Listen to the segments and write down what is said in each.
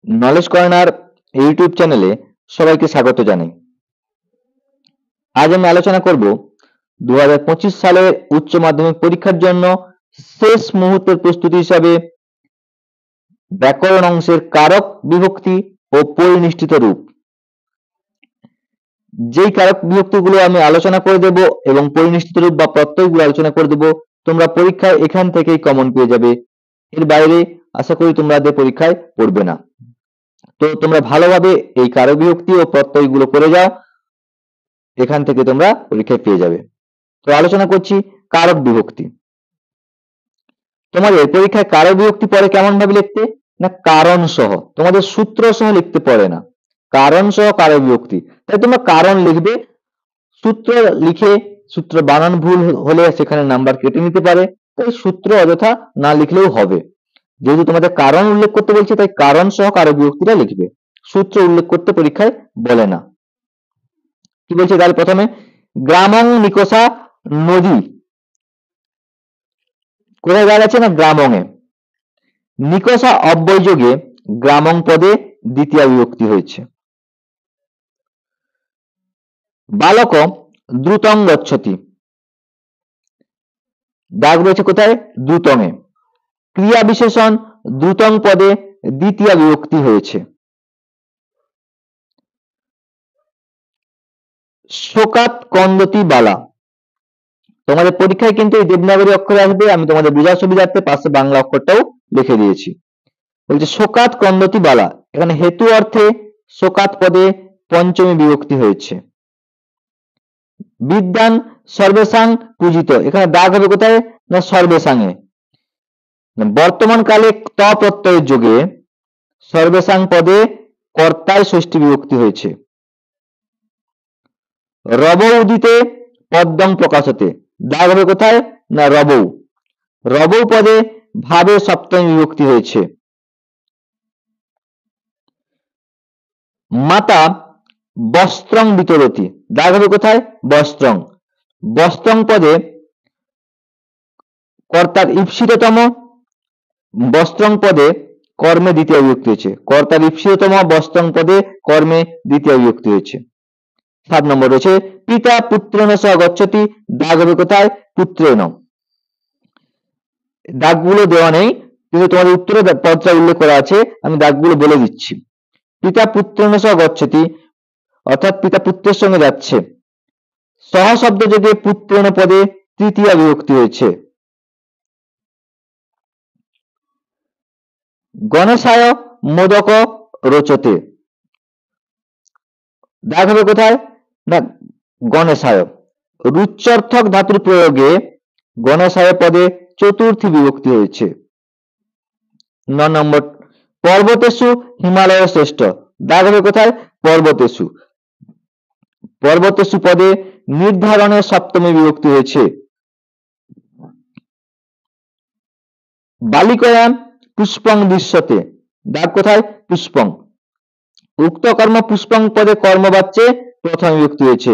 Knowledge corner YouTube চ্যানেলে সবাইকে স্বাগত জানাই। আজ আমি আলোচনা করব 2025 সালের উচ্চ মাধ্যমিক পরীক্ষার জন্য শেষ মুহূর্তের প্রস্তুতি হিসাবে ব্যাকরণ অংশের কারক বিভক্তি ও পরিনিষ্ঠিত রূপ। যেই কারক বিভক্তিগুলো আমি আলোচনা করে দেব এবং পরিনিষ্ঠিত রূপ বা প্রত্যয়গুলো আলোচনা করে দেব, তোমরা পরীক্ষায় এখান থেকেই কমন পেয়ে যাবে। এর বাইরে আশা করি তোমাদের পরীক্ষায় পড়বে না। তো তোমরা ভালোভাবে এই কারক বিভক্তি ও প্রত্যয়গুলো করে যাও, এখান থেকে তোমরা পরীক্ষায় পেয়ে যাবে। তো আলোচনা করছি কারক বিভক্তি। তোমাদের পরীক্ষায় কারক বিভক্তি পড়ে কেমন ভাবে লিখতে, না কারণ সহ, তোমাদের সূত্র সহ লিখতে পড়ে না, কারণ সহ কারক বিভক্তি। তাই তোমরা কারণ লিখবে, সূত্র লিখে সূত্র বানান ভুল হলে সেখানে নাম্বার কেটে নিতে পারে, তাই সূত্র অযথা না লিখলেও হবে। যেহেতু তোমাদের কারণ উল্লেখ করতে বলছে, তাই কারণ সহ কারক বিভক্তিটা লিখবে, সূত্র উল্লেখ করতে পরীক্ষায় বলে না। কি বলছে তাহলে প্রথমে, গ্রামং নিকষা নদী কোথায় দাঁড়াচ্ছে, না গ্রামং এ। নিকষা অব্যয় যোগে গ্রামং পদে দ্বিতীয় বিভক্তি হয়েছে। বালক দ্রুতং গচ্ছতি, দাগ রয়েছে কোথায়, দ্রুতং এ। ক্রিয়া বিশেষণ দ্রুতং পদে দ্বিতীয় বিভক্তি হয়েছে। শোকাত কন্দতি বালা, তোমাদের পরীক্ষায় কিন্তু এই দেবনাগরী অক্ষরে আসবে, আমি তোমাদের বোঝার সুবিধার্থে পাশে বাংলা অক্ষরটাও লিখে দিয়েছি। বলছে শোকাত কন্দতি বালা, এখানে হেতু অর্থে শোকাত পদে পঞ্চমী বিভক্তি হয়েছে। বিদ্যান সর্বেসাং পূজিত, এখানে দাগ হবে কোথায়, না সর্বেসাংয়ে। বর্তমান কালে ত প্রত্যয়ের যোগে সর্বেসাং পদে কর্তায় ষষ্ঠী বিভক্তি হয়েছে। রবৌ উদিতে পদ্মং প্রকাশতে, দাগ হবে কোথায়, না রবৌ, রবৌ পদে ভাবে সপ্তমী বিভক্তি হয়েছে। মাতা বস্ত্রং বিতরতি, দাগ হবে কোথায়, বস্ত্রং, বস্ত্রং পদে কর্তার ঈপ্সিততম, বস্ত্রং পদে কর্মে দ্বিতীয় বিভক্তি হয়েছে। কর্তার ঈপ্সিততম বস্ত্রং পদে কর্মে দ্বিতীয় বিভক্তি হয়েছে। 7 নম্বর রয়েছে পিতা পুত্রেণ সহ গচ্ছতি, দাগ হবে কোথায়, পুত্রেণ। দাগগুলো দেওয়া নেই, কিন্তু তোমাদের উত্তরে পদটা উল্লেখ করা আছে, আমি দাগগুলো বলে দিচ্ছি। পিতা পুত্রেণ সহ গচ্ছতি, অর্থাৎ পিতা পুত্রের সঙ্গে যাচ্ছে। সহ শব্দ যোগে পুত্রেণ পদে তৃতীয় বিভক্তি হয়েছে। গণেশায় মোদক রোচতে, দাগ হবে কোথায়, না গণেশায়। রুচ্যর্থক ধাতুর প্রয়োগে গণেশায় পদে চতুর্থী বিভক্তি হয়েছে। 9 নম্বর পর্বতেষু হিমালয় শ্রেষ্ঠ, দাগ হবে কোথায়, পর্বতেষু, পর্বতেষু পদে নির্ধারণে সপ্তমী বিভক্তি হয়েছে। বালিকয়াম পুষ্পং দৃশ্যতে, দাগ কোথায়, পুষ্পং, উক্ত কর্ম পুষ্পং পদে কর্মবাচ্যে প্রথম বিভক্তি হয়েছে।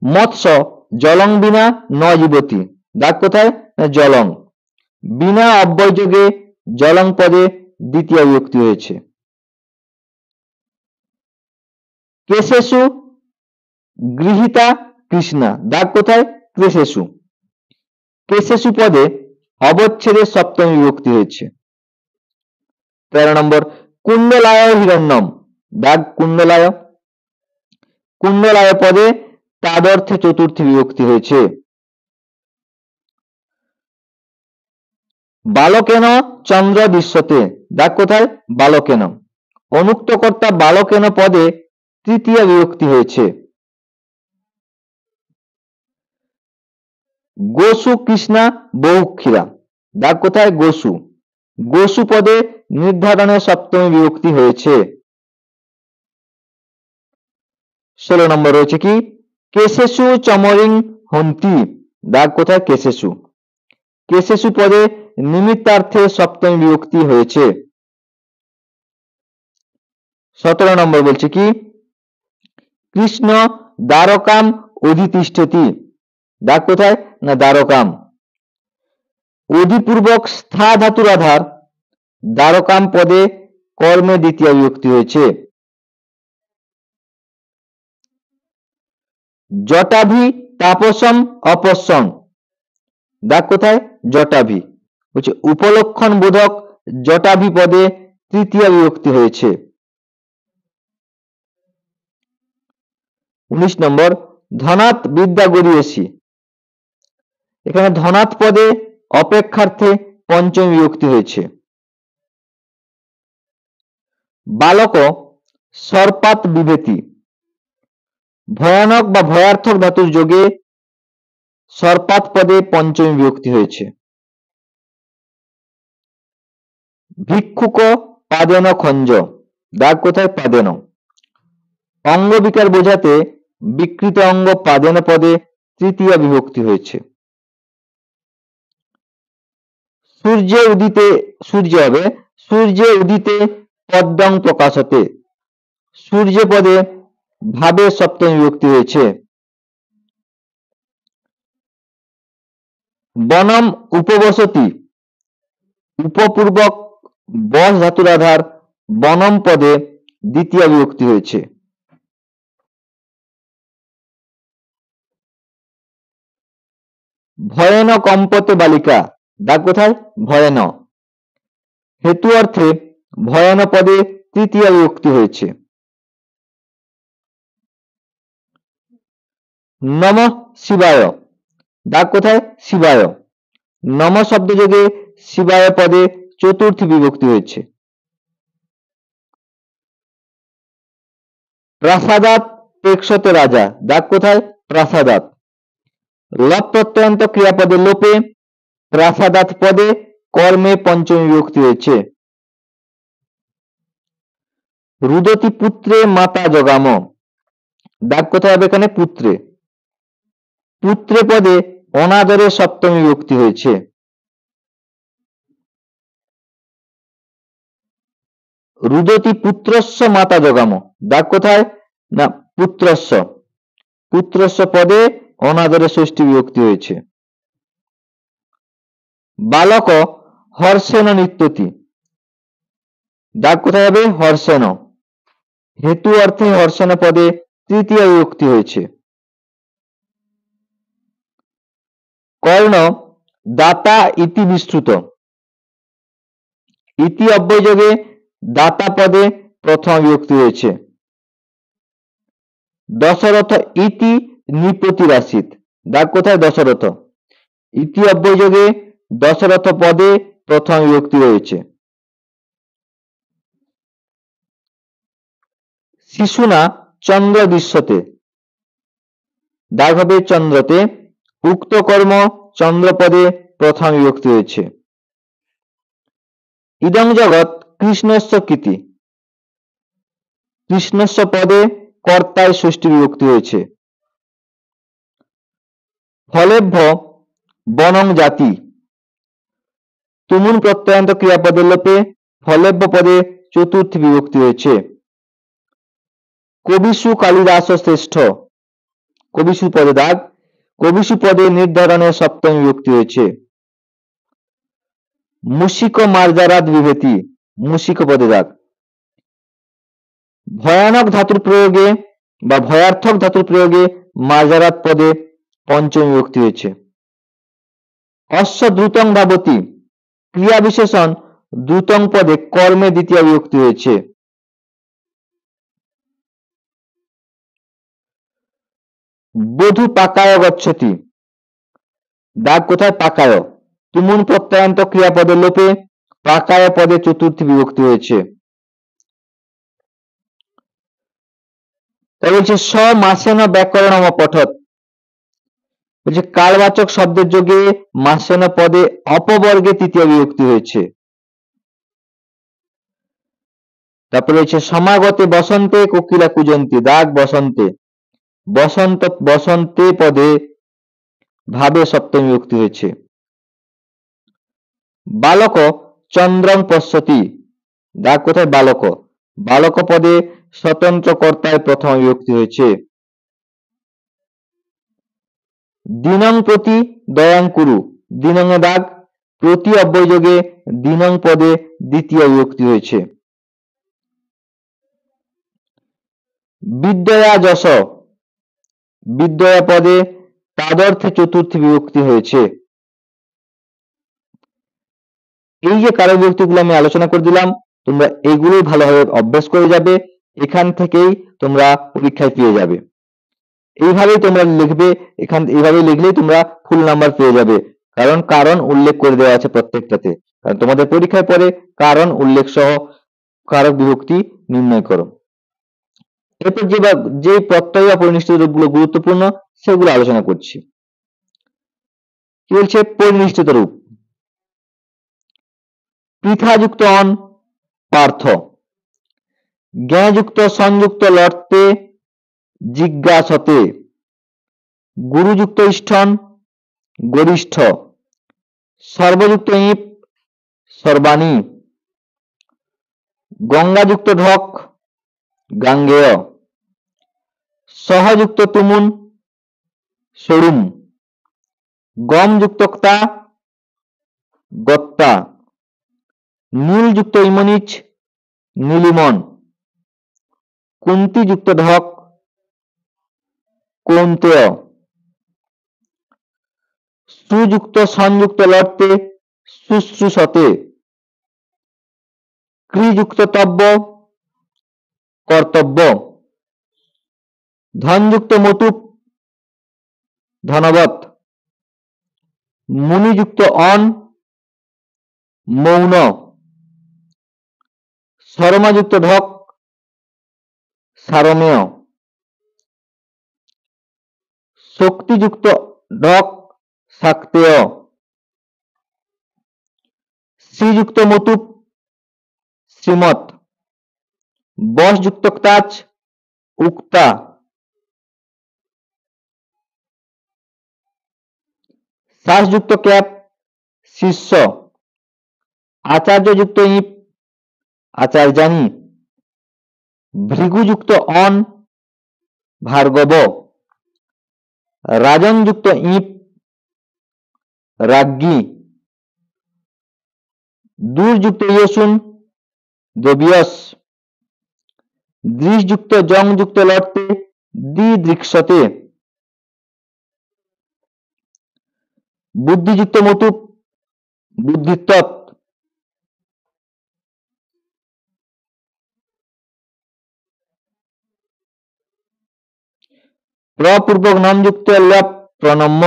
মৎস্য জলং বিনা ন জীবতি, দাগ কোথায়, জলং, বিনা অব্যয় যোগে জলং পদে দ্বিতীয় বিভক্তি হয়েছে। কেশেষু গৃহীতা কৃষ্ণা, দাগ কোথায়, কেশেষু, কেশেষু পদে অবচ্ছেদে সপ্তমী বিভক্তি হয়েছে। 13 নম্বর কুণ্ডলায় হিরণ্যম, দাগ কুণ্ডলায়, কুণ্ডলায় পদে তাদর্থে চতুর্থী বিভক্তি হয়েছে। বালকেন চন্দ্র দৃশ্যতে, দাগ কোথায়, বালকেন, অনুক্ত কর্তা বালকেন পদে তৃতীয় বিভক্তি হয়েছে। গোসু কৃষ্ণা বহুক্ষীরা, দাগ কোথায়, গোসু, গোসু পদে নির্ধারণে সপ্তমী বিভক্তি হয়েছে। 16 নম্বর রয়েছে কি, কেশেষু চমরিং হন্তি, দাগ কোথায়, কেশেষু, কেশেষু পদে নিমিত্তার্থে সপ্তমী বিভক্তি হয়েছে। 17 নম্বর বলছে কি, কৃষ্ণ দ্বারকাম অধিতিষ্ঠতি, দাগ কোথায়, না দ্বারকাম, অধিপূর্বক স্থা ধাতুর আধার দ্বারকাম পদে কর্মে দ্বিতীয় বিভক্তি হয়েছে। জটাভি তাপসম অপসম, দাগ কোথায়? জটাভি। বলছে উপলক্ষণ বোধক জটাভি পদে তৃতীয় বিভক্তি হয়েছে। 19 নম্বর, ধনাৎ বিদ্যা গড়িয়েছি, এখানে ধনাৎ পদে অপেক্ষার্থে পঞ্চম বিভক্তি হয়েছে। বালক সর্পাত বিভেতি, ভয়ানক বা ভয়ার্থক ধাতুর যোগে সর্পাত পদে পঞ্চমী বিভক্তি হয়েছে। ভিক্ষুক পাদেন খঞ্জ, দাগ কোথায়? পাদেন। অঙ্গ বিকার বোঝাতে বিকৃত অঙ্গ পাদেন পদে তৃতীয় বিভক্তি হয়েছে। সূর্যে উদিতে, সূর্য হবে সূর্যে উদিতে পদ্মং প্রকাশতে, সূর্য পদে ভাবে সপ্তমী বিভক্তি হয়েছে। বনম উপবসতি, উপপূর্বক বস ধাতুর আধার বনম পদে দ্বিতীয় বিভক্তি হয়েছে। ভয়েন কম্পতে বালিকা, দাগ কোথায়? ভয়েন। হেতু অর্থে ভয়ান পদে তৃতীয় বিভক্তি হয়েছে। নমঃ শিবায়, দাগ কোথায়? শিবায়। নম শব্দ যোগে শিবায় পদে চতুর্থী বিভক্তি হয়েছে। প্রাসাদাত প্রেক্ষতে রাজা, দাগ কোথায়? প্রাসাদাত। লপ প্রত্যয়ন্ত ক্রিয়াপদে লোপে প্রাসাদাত পদে কর্মে পঞ্চমী বিভক্তি হয়েছে। রুদতি পুত্রে মাতা জগাম, দাগ কোথায় হবে এখানে? পুত্রে। পুত্রে পদে অনাদরে সপ্তমী বিভক্তি হয়েছে। রুদতি পুত্রস্য মাতা জগাম, দাগ কোথায়? না পুত্রস্য, পুত্রস্য পদে অনাদরে ষষ্ঠী বিভক্তি হয়েছে। বালক হর্ষেন নিত্যতি, দাগ কোথায় হবে? হর্ষেন। হেতু অর্থে হর্ষণ পদে তৃতীয় বিভক্তি হয়েছে। কর্ণ দাতা ইতি বিস্তৃত, ইতি অব্যয় যোগে দাতা পদে প্রথম বিভক্তি হয়েছে। দশরথ ইতি নিপতিরাসিত, দাগ কোথায়? দশরথ। ইতি অব্যয় যোগে দশরথ পদে প্রথম বিভক্তি হয়েছে। শিশুনা চন্দ্র দৃশ্যতে, দাগ হবে চন্দ্রতে। উক্ত কর্ম চন্দ্রপদে প্রথম বিভক্তি হয়েছে। ইদং জগৎ কৃষ্ণস্য কীতি, কৃষ্ণস্য পদে কর্তায় ষষ্ঠী বিভক্তি হয়েছে। ফলেভ্য বনং জাতি, তুমুন প্রত্যয়ান্ত ক্রিয়াপদের লোপে ফলেভ্য পদে চতুর্থী বিভক্তি হয়েছে। কবিসু কালিদাস শ্রেষ্ঠ, কবিসু পদে দাগ, কবিসু পদে নির্ধারণে সপ্তমী বিভক্তি হয়েছে। মুশিক মার্জারাত বিভেতি, মুশিক পদে দাগ। ভয়ানক ধাতুর প্রয়োগে বা ভয়ার্থক ধাতুর প্রয়োগে মার্জারাত পদে পঞ্চমী বিভক্তি হয়েছে। অশ্ব দ্রুতং ধাবতি, ক্রিয়া বিশেষণ দ্রুতং পদে কর্মে দ্বিতীয় বিভক্তি হয়েছে। বধূ পাকায় গচ্ছতি, দাগ কোথায়? পাকায়। তুমুন প্রত্যয়ান্ত ক্রিয়াপদের লোপে পাকায় পদে চতুর্থী বিভক্তি হয়েছে। তাই বলছে স মাসেন ব্যাকরণম পঠত, বলছে কালবাচক শব্দের যোগে মাসেন পদে অপবর্গে তৃতীয় বিভক্তি হয়েছে। তারপরে হচ্ছে সমাগতে বসন্তে কোকিলা কুজন্তি, দাগ বসন্তে। বসন্ত বসন্তে পদে ভাবে সপ্তমী বিভক্তি হয়েছে। বালক চন্দ্রং পশ্যতি, দাগ কোথায়? বালক। বালক পদে স্বতন্ত্র কর্তায় প্রথম বিভক্তি হয়েছে। দিনং প্রতি দয়াং কুরু, দিনং এ দাগ, প্রতি অব্যয়যোগে দিনং পদে দ্বিতীয় বিভক্তি হয়েছে। বিদ্যয়া যশ, বিদ্যয়া পদে তাদর্থে চতুর্থী বিভক্তি হয়েছে। এই যে কারক বিভক্তিগুলো আমি আলোচনা করে দিলাম, তোমরা এইগুলোই ভালোভাবে অভ্যাস করে যাবে, এখান থেকেই তোমরা পরীক্ষায় পেয়ে যাবে। এইভাবেই তোমরা লিখবে, এইভাবে লিখলেই তোমরা ফুল নাম্বার পেয়ে যাবে, কারণ উল্লেখ করে দেওয়া আছে প্রত্যেকটাতে। কারণ তোমাদের পরীক্ষায় পরে কারণ উল্লেখ সহ কারক বিভক্তি নির্ণয় করো। এরপর যে প্রত্যয় বা পরিনিষ্ঠিত রূপগুলো গুরুত্বপূর্ণ সেগুলো আলোচনা করছি। কি বলছে? পরিনিষ্ঠিত রূপ। পৃথাযুক্ত অন পার্থ, জ্ঞাযুক্ত সংযুক্ত লর্তে জিজ্ঞাসতে, গুরুযুক্ত ইষ্ঠন গরিষ্ঠ, সর্বযুক্ত ইপ সর্বাণী, গঙ্গাযুক্ত ঢক গাঙ্গেয়, সহযুক্ত তুমুন সরুম, গমযুক্ত ক্তা গত্তা, নীলযুক্ত ইমনিচ নীলিমন, কুন্তিযুক্ত ঢক কৌন্তেয়, সুযুক্ত সংযুক্ত লর্তে শুশ্রূষতে, ক্রিযুক্ত তব্য কর্তব্য, ধনযুক্ত মতুপ ধনবৎ, মুনিযুক্ত অন মৌন, সরমাযুক্ত ঢক সারমেয়, শক্তিযুক্ত ঢক শাক্তেয়, শ্রীযুক্ত মতুপ শ্রীমৎ, বশযুক্ত ক্তাচ উক্তা, শ্বাসযুক্ত ক্যাপ শিষ্য, আচার্যযুক্ত ইপ আচার্যানি, ভৃগুযুক্ত অন ভার্গব, রাজনযুক্ত ইপ রাজ্ঞী, দূরযুক্ত ইয়সুন দ্রবিয়স, দৃশযুক্ত জংযুক্ত লর্তে দিদৃক্ষতে, বুদ্ধিযুক্ত মতুপ বুদ্ধিত্বৎ, প্রপূর্বক নমযুক্ত ল্যাপ প্রণম্য,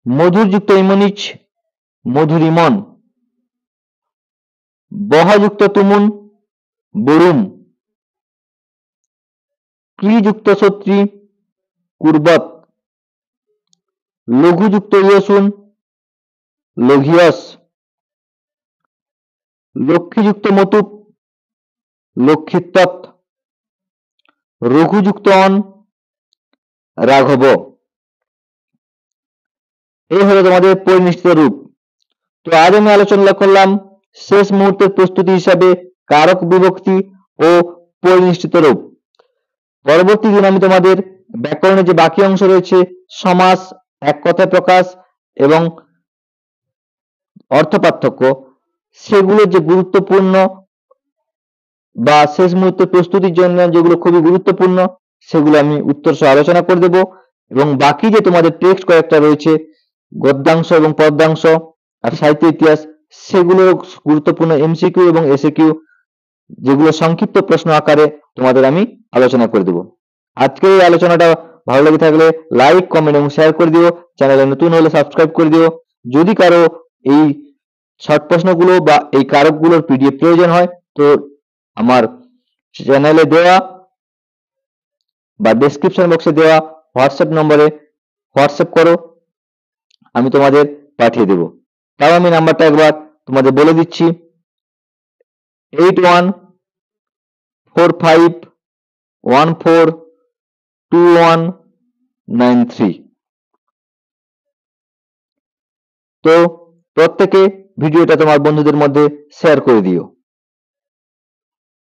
মধুরযুক্ত ইমনিচ মধুরিমন, বহযুক্ত তুমুন বরুম, ক্রিযুক্ত সত্রী কুর্বত, লঘুযুক্ত ইয়সুন লঘিয়স, লক্ষ্মীযুক্ত মতুপ লক্ষ্মীত্বৎ, রঘুযুক্ত অন রাঘব। এই হলো তোমাদের পরিনিষ্ঠিত রূপ। তো আজ আমি আলোচনা করলাম শেষ মুহূর্তের প্রস্তুতি হিসাবে কারক বিভক্তি ও পরিনিষ্ঠিত রূপ। পরবর্তী দিন আমি তোমাদের ব্যাকরণের যে বাকি অংশ রয়েছে, সমাস, এক কথায় প্রকাশ এবং অর্থ পার্থক্য, সেগুলো যে গুরুত্বপূর্ণ বা শেষ মুহূর্তের প্রস্তুতির জন্য যেগুলো খুবই গুরুত্বপূর্ণ সেগুলো আমি উত্তর সহ আলোচনা করে দেব। এবং বাকি যে তোমাদের টেক্সট কয়েকটা রয়েছে, গদ্যাংশ এবং পদ্যাংশ আর সাহিত্য ইতিহাস, সেগুলো গুরুত্বপূর্ণ এমসিকিউ এবং এসএকিউ, যেগুলো সংক্ষিপ্ত প্রশ্ন আকারে তোমাদের আমি আলোচনা করে দেব। আজকের এই আলোচনাটা ভালো লেগে থাকলে লাইক, কমেন্ট এবং শেয়ার করে দিও। চ্যানেলে নতুন হলে সাবস্ক্রাইব করে দিও। যদি কারো এই শর্ট প্রশ্নগুলো বা এই কারকগুলোর পিডিএফ প্রয়োজন হয় তো আমার চ্যানেলে দেওয়া বা ডেসক্রিপশন বক্সে দেওয়া হোয়াটসঅ্যাপ নম্বরে হোয়াটসঅ্যাপ করো, আমি তোমাদের পাঠিয়ে দেব। তাও আমি নাম্বারটা একবার তোমাদের বলে দিচ্ছি, 8145142193। তো প্রত্যেকে ভিডিওটা তোমার বন্ধুদের মধ্যে শেয়ার করে দিও।